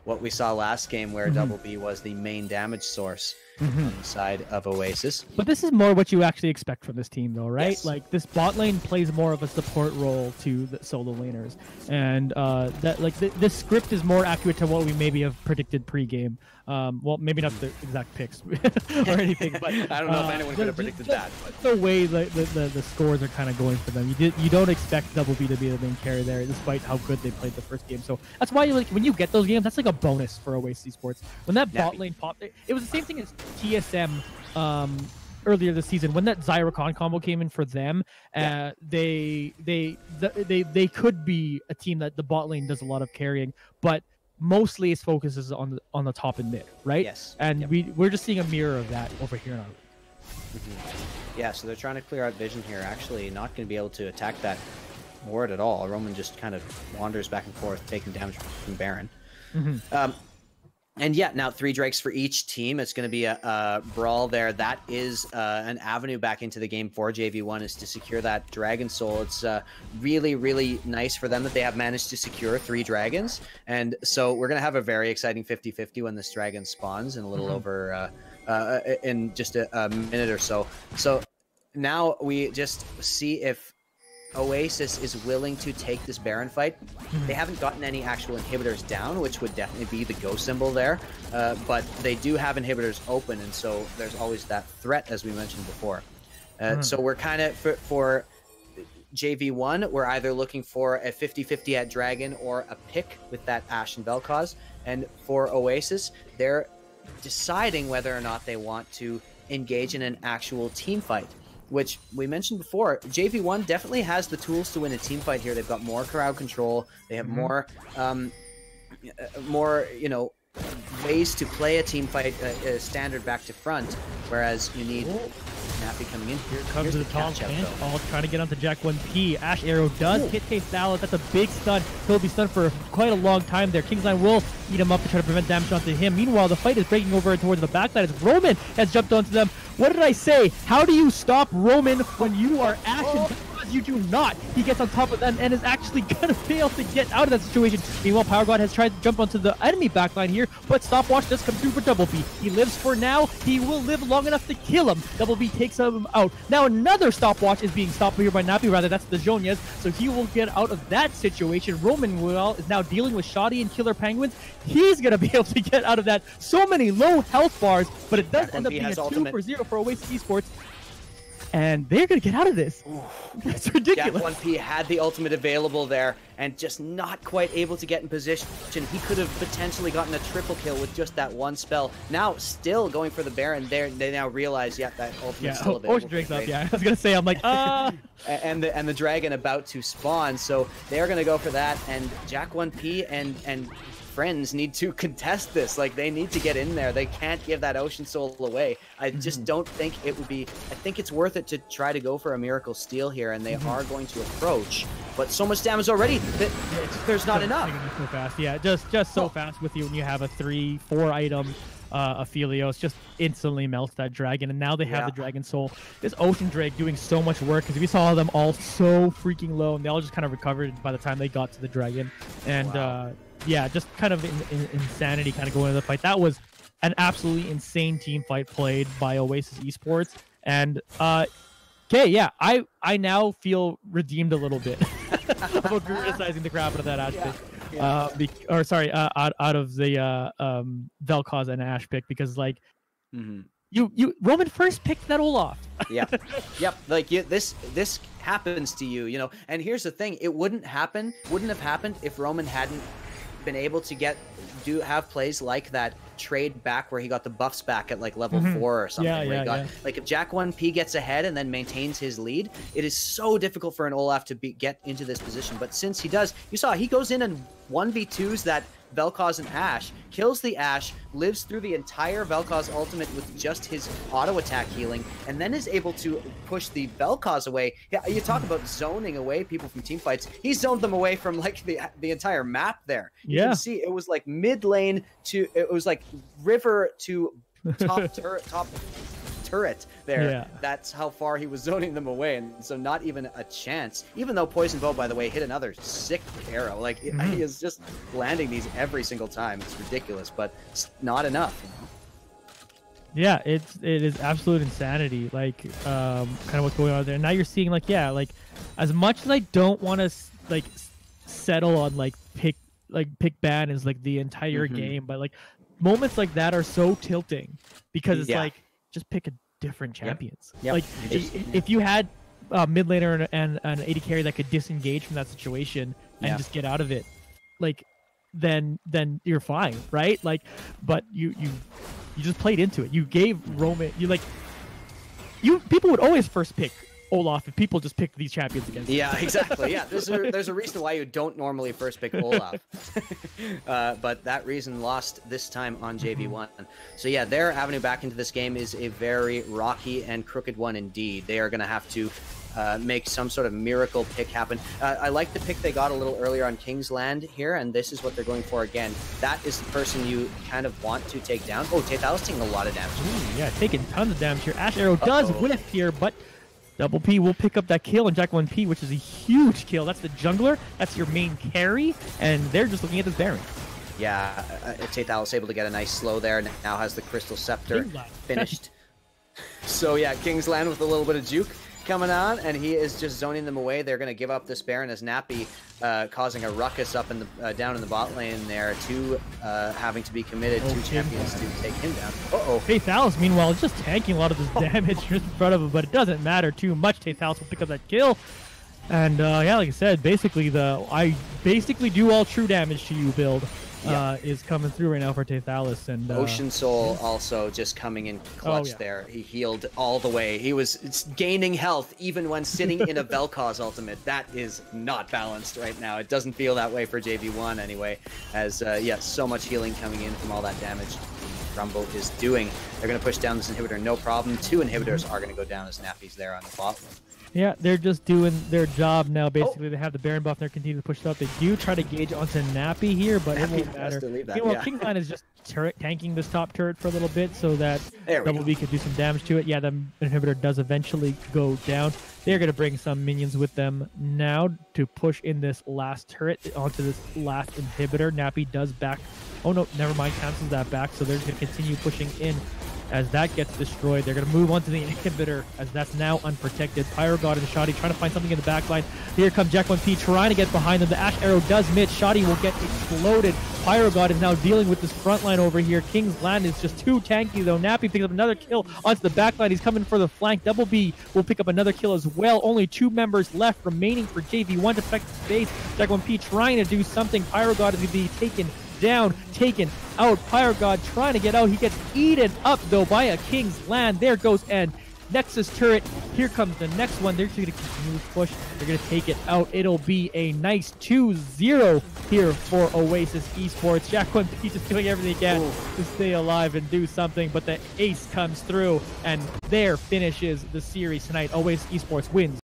what we saw last game, where Double B was the main damage source. on the side of Oasis. But this is more what you actually expect from this team, though, right? Yes. Like this bot lane plays more of a support role to the solo laners, and that like this script is more accurate to what we maybe have predicted pre-game. Well, maybe not the exact picks or anything, but I don't know if anyone could have predicted that. But the way the scores are kind of going for them, you don't expect Double B to be the main carry there, despite how good they played the first game. So that's why like when you get those games, that's like a bonus for Oasis Esports. When that bot lane popped, it was the same thing as TSM earlier this season when that Zyra combo came in for them. They could be a team that the bot lane does a lot of carrying, but mostly its focus is on the top and mid, right? Yes. And we're just seeing a mirror of that over here in our league. Yeah, so they're trying to clear out vision here. Actually, not going to be able to attack that ward at all. Roman just kind of wanders back and forth, taking damage from Baron. And yeah, now 3 drakes for each team. It's going to be a brawl there. That is an avenue back into the game for JV1, is to secure that Dragon Soul. It's really, really nice for them that they have managed to secure 3 dragons. And so we're going to have a very exciting 50-50 when this dragon spawns in a little over, in just a minute or so. So now we just see if Oasis is willing to take this Baron fight. They haven't gotten any actual inhibitors down, which would definitely be the go symbol there, but they do have inhibitors open, and so there's always that threat, as we mentioned before. So we're kind of, for JV1, we're either looking for a 50-50 at Dragon or a pick with that Ashe and Vel'koz, and for Oasis, they're deciding whether or not they want to engage in an actual team fight, which we mentioned before. JV1 definitely has the tools to win a team fight here. They've got more crowd control. They have more, you know, ways to play a team fight, standard back to front, whereas you need Nappy coming in. Here comes the Tahm all trying to get onto Jack 1P. Ashe arrow does hit Taythalis. That's a big stun. He'll be stunned for quite a long time there. Kingsline will eat him up to try to prevent damage onto him. Meanwhile, the fight is breaking over towards the backside as Roman has jumped onto them. What did I say? How do you stop Roman when you are Ashe and you do not? He gets on top of that and is actually going to fail to get out of that situation. Meanwhile, PyroGod has tried to jump onto the enemy backline here, but Stopwatch does come through for Double B. He lives for now. He will live long enough to kill him. Double B takes him out. Now another Stopwatch is being stopped here by Nappy, rather that's the Zhonyas, so he will get out of that situation. Roman is now dealing with Shotty and Killer Penguins. He's going to be able to get out of that. So many low health bars, but it does end up being a 2-for-0 for Oasis Esports. And they're going to get out of this. That's ridiculous. Jack 1P had the ultimate available there and just not quite able to get in position. He could have potentially gotten a triple kill with just that one spell. Now, still going for the Baron there. They now realize, that ultimate's still available. Ocean Drake's up, I was going to say, I'm like, and the dragon about to spawn. So they're going to go for that. And Jack 1P and friends need to contest this. Like, they need to get in there. They can't give that Ocean Soul away. I just don't think it would be... I think it's worth it to try to go for a Miracle Steal here, and they are going to approach. But so much damage already that there's not enough. So fast. Yeah, just so fast with you when you have a 3-4 item Aphelios just instantly melts that dragon, and now they have the Dragon Soul. This Ocean Drake doing so much work, because we saw them all so freaking low, and they all just kind of recovered by the time they got to the dragon. And yeah, just kind of insanity kind of going into the fight. That was an absolutely insane team fight played by Oasis Esports. And okay, yeah, I now feel redeemed a little bit about criticizing the crap out of that Ashe pick. Out of the Vel'koz and Ashe pick, because like Roman first picked that Olaf. Yep. Like this happens to you, And here's the thing: it wouldn't have happened if Roman hadn't been able to have plays like that trade back where he got the buffs back at like level 4 or something. Like if Jack 1P gets ahead and then maintains his lead, it is so difficult for an Olaf to get into this position. But since he does, you saw he goes in and 1v2s that Vel'koz and Ashe, kills the Ashe, lives through the entire Vel'koz ultimate with just his auto attack healing, and then is able to push the Vel'koz away. Yeah, you talk about zoning away people from team fights. He zoned them away from like the entire map there. You can see it was like mid lane to, it was like river to top turret there. That's how far he was zoning them away, and so not even a chance. Even though Poison Bow, by the way, hit another sick arrow. Like he is just landing these every single time. It's ridiculous, but it's not enough. Yeah, it is absolute insanity. Like, kind of what's going on there. Now you're seeing like, yeah, like as much as I don't want to like settle on like pick ban is like the entire game, but like moments like that are so tilting because it's like just pick a different champions. Like if you had mid laner and an AD carry that could disengage from that situation and just get out of it, like then you're fine, right? Like, but you just played into it. You gave Roman, people would always first pick Olaf if people just picked these champions against him. Yeah, exactly. Yeah, there's a reason why you don't normally first pick Olaf. But that reason lost this time on JV1. So yeah, their avenue back into this game is a very rocky and crooked one indeed. They are going to have to make some sort of miracle pick happen. I like the pick they got a little earlier on King's Land here, and this is what they're going for again. That is the person you kind of want to take down. Oh, Taythalis taking a lot of damage. Ooh, yeah, taking tons of damage here. Ashe Arrow does whiff here, but Double P will pick up that kill on Jack1P, which is a huge kill. That's the jungler. That's your main carry, and they're just looking at this Baron. Yeah, Taythalis able to get a nice slow there. Now has the Crystal Scepter finished. So yeah, King's Land with a little bit of juke coming on, and he is just zoning them away. They're going to give up this Baron as Nappy causing a ruckus up in the down in the bot lane there, having to be committed to champions to take him down. Taythalis, meanwhile, is just tanking a lot of this damage just in front of him, but it doesn't matter too much. Taythalis will pick up that kill. And yeah, like I said, basically I basically do all true damage to you build is coming through right now for Taythalis. And Ocean Soul also just coming in clutch there. He healed all the way. He was gaining health even when sitting in a Vel'koz ultimate. That is not balanced right now. It doesn't feel that way for JV1 anyway, as yeah, so much healing coming in from all that damage Rumble is doing. They're going to push down this inhibitor, no problem. 2 inhibitors are going to go down as Nappy's there on the bot lane. Yeah, they're just doing their job now. Basically, they have the Baron buff. They're continuing to push it up. They do try to gauge onto Nappy here, but it won't matter. Meanwhile, King's Land is just tanking this top turret for a little bit so that Double B could do some damage to it. Yeah, the inhibitor does eventually go down. They're going to bring some minions with them now to push in this last turret onto this last inhibitor. Nappy does back. Oh, no, never mind. Cancels that back, so they're just going to continue pushing in. As that gets destroyed, they're going to move on to the inhibitor as that's now unprotected. PyroGod and Shotty trying to find something in the backline. Here comes Jack1P trying to get behind them. The Ashe Arrow does miss. Shotty will get exploded. PyroGod is now dealing with this front line over here. King's Land is just too tanky though. Nappy picks up another kill onto the backline. He's coming for the flank. Double B will pick up another kill as well. Only 2 members left remaining for JV1 to protect the space. Jack1P trying to do something. PyroGod is going to be taken down, taken out. PyroGod trying to get out. He gets eaten up though by a King's Land. There goes and Nexus turret. Here comes the next one. They're just going to continue to push. They're going to take it out. It'll be a nice 2-0 here for Oasis Esports. Jack1P just doing everything he can to stay alive and do something, but the ace comes through, and there finishes the series tonight. Oasis Esports wins.